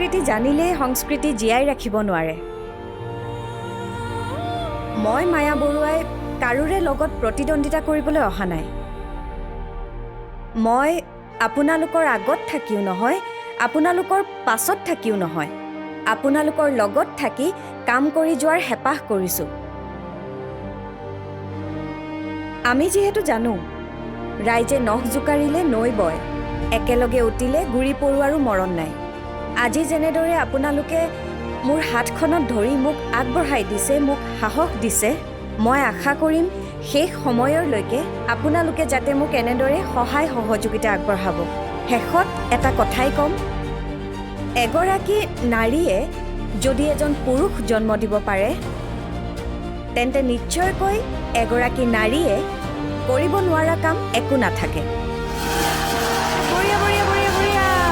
সংস্কৃতি জানিলেই সংস্কৃতি জীয়াই ৰাখিব নোৱাৰে। মই মায়া বৰুৱাই কাৰোৰে লগত প্ৰতিদ্বন্দ্বিতা কৰিবলৈ অহা নাই। মই আপোনালোকৰ আগত থাকিও নহয়, আপোনালোকৰ পাছত থাকিও নহয়, আপোনালোকৰ লগত থাকি কাম কৰি যোৱাৰ হেঁপাহ কৰিছোঁ। আমি যিহেতু জানো, ৰাইজে নখ জোকাৰিলে নৈ বয়, একেলগে উঠিলে গুৰি পৰুৱাৰো মৰণ নাই। আজি যেনেদৰে আপোনালোকে মোৰ হাতখনত ধৰি মোক আগবঢ়াই দিছে, মোক সাহস দিছে, মই আশা কৰিম শেষ সময়লৈকে আপোনালোকে যাতে মোক এনেদৰে সহায় সহযোগিতা আগবঢ়াব। শেষত এটা কথাই ক'ম, এগৰাকী নাৰীয়ে যদি এজন পুৰুষ জন্ম দিব পাৰে, তেন্তে নিশ্চয়কৈ এগৰাকী নাৰীয়ে কৰিব নোৱাৰা কাম একো নাথাকে।